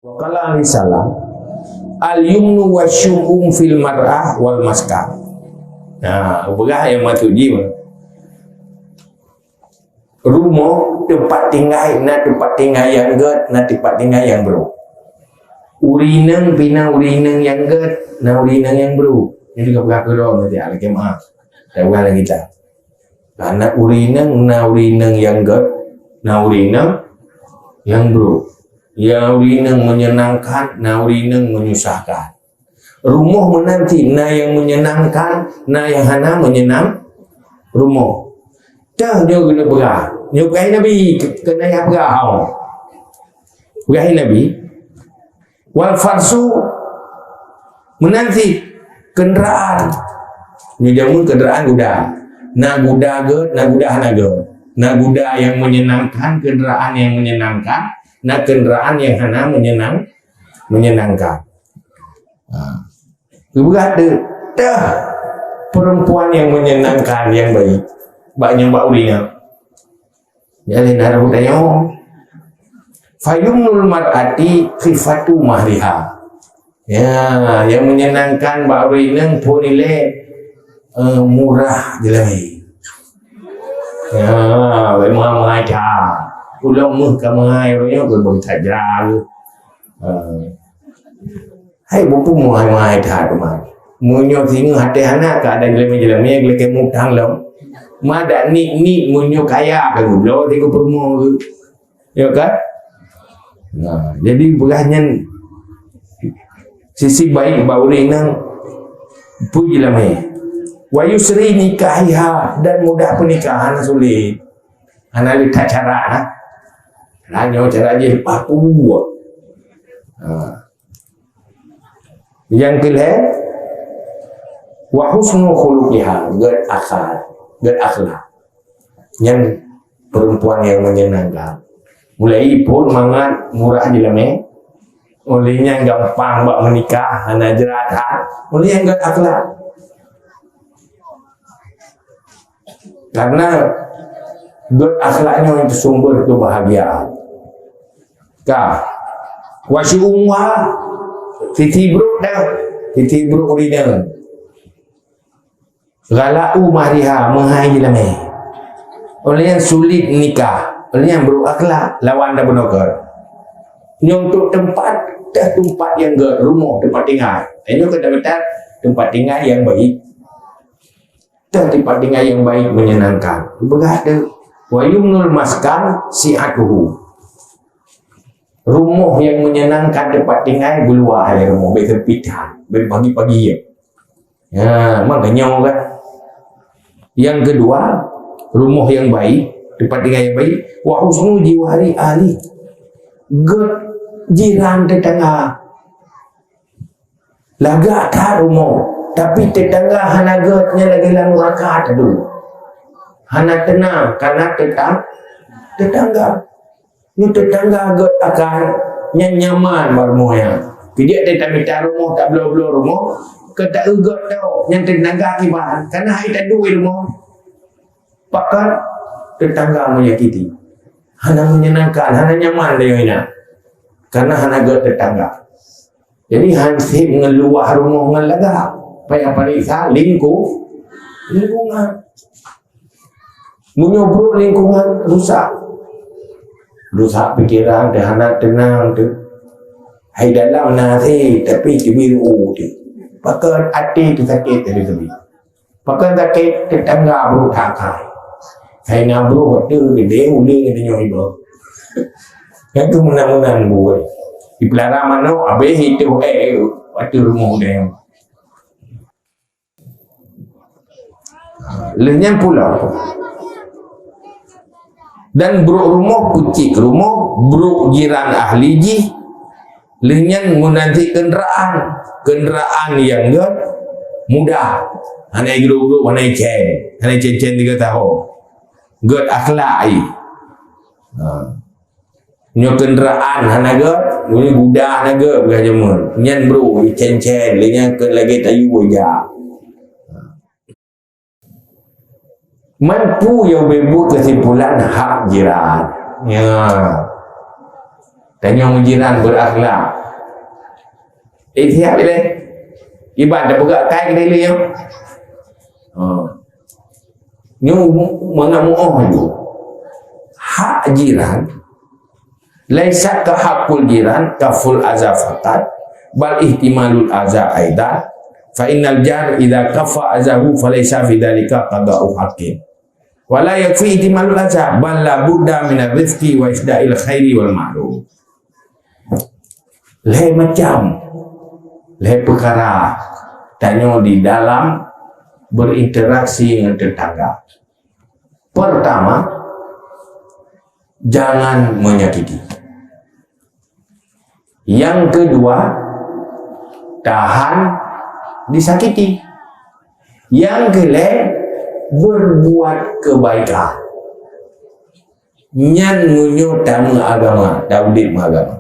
Qala alaihi salam al-yumnu wa syum'um fil mar'ah wal maskah. Nah, berah yang matuji rumah tempat tinggal yang get na tempat tinggal yang bro. Urinang pina urinang yang get na urinang yang bro. Ini juga berah kedong nanti ala kemah. Tahu lagi kita. Karena urinang na urinang yang get na urinang yang bro. Ya urinang menyenangkan, na urinang menyusahkan. Rumah menanti, na yang menyenangkan, na yang hana menyenang rumah. Dah dia kena berah. Nyukai Nabi kena yang berah. Berah Nabi. Wal farsu menanti kenderaan. Ni jamun kenderaan kuda. Na kuda ge, na kuda hana ge. Na kuda yang menyenangkan, kenderaan yang menyenangkan. Nah kenderaan yang hana menyenangkan. Berada dah perempuan yang menyenangkan yang baik. Banyak mbak urinya. Jadi nara budaya. Fayumnul mar'ati khifatu mahriha. Ya, yang menyenangkan mbak urinya pun nilai murah jelai. Ya, memang mengajar. Ulang muka mengai orangnya pun tak jalan. Hai buku mengai tak teman. Munyo sini hati anak ada jelema yang lagi mutang lam. Mada ni munyo kaya kan lo tiga permu. Ya kan? Nah, jadi berahnya sisi baik bauri nang puji lamai. Wa yusri nikahiha dan mudah pernikahan sulit. Analisa cara hanya cara je paku. Yang kelima wa husnul khuluqiha, berakhlak. Yang perempuan yang menyenangkan. Mulai pun mangat murah jeleme. Olehnya gampang bak menikah, hana jeratan. Oleh yang berakhlak. Karena berakhlaknya itu sumber kebahagiaan. Kah, wasyumwa titi bro dah, titi bro original. Galau mahriha menghai lame. Oleh yang sulit nikah, oleh yang berakhlak lawan dah benokor. Untuk tempat yang ke rumah tempat tinggal. Ini kata-kata tempat tinggal yang baik. Tempat tinggal yang baik menyenangkan. Berada wa yumnul maskan si'atuhu. Rumah yang menyenangkan tempat tinggal beluar hai rumah bertepitan pagi-pagi ya makanya kan. Yang kedua rumah yang baik tempat tinggal yang baik wa husnu jiwari ahli jiran tetangga lagak tak rumah tapi tetangga hana getnya lagi lalu rakat dulu hana tenang karena tetangga ni tetangga get akan nyaman barmoya. Dia tak minta rumah tak belo-belo rumah, ke tak ugot tau yang tetangga akibat. Karena hai tak duit rumah. Pakat tetangga menyakiti. Hana menyenangkan, hana nyaman dia ina. Karena hana get tetangga. Jadi hansip ngeluah rumah ngelaga. Payah parisa lingkungan. Menyobrol lingkungan rusak pikiran dah anak tenang tu. Hai dalam nasi tapi biru tu. Pakai hati tu sakit tadi. Pakai sakit tetangga bro takai. Hai nak bro tu dia uling dia nyoba. Yang tu menang-menang buat. Di pelara mana habis itu waktu rumah dia. Lenyap pula. Dan bro rumah kucik rumah bro jiran ahli ji lenyan menanti kenderaan yang gak mudah hanya guru hanya cen 3 tahun gak akhlak nyo kenderaan hanya gak mudah hanya gak berjamun nyan bro cen lenyan ke lagi tayu aja. Mampu yang membuat kesimpulan hak jiran. Ya. Tanya jiran berakhlak. Siap boleh. Ibadah buka kai ke dia. Nyu mengamuh tu. Hak jiran laisa ka hakul jiran kaful azza faqat bal ihtimalul azza aidan fa innal jar idza kafa azahu falaysa fi dhalika qada'u haqqin wala yakfi ihtimalul azza bal la budda min ar-rifqi wa isda'il khairi wal ma'ruf. Macam perkara tanya di dalam berinteraksi dengan tetangga. Pertama, jangan menyakiti. Yang kedua, tahan disakiti. Yang kelima, berbuat kebaikan. Nyan munyo tamu agama, daudit agama.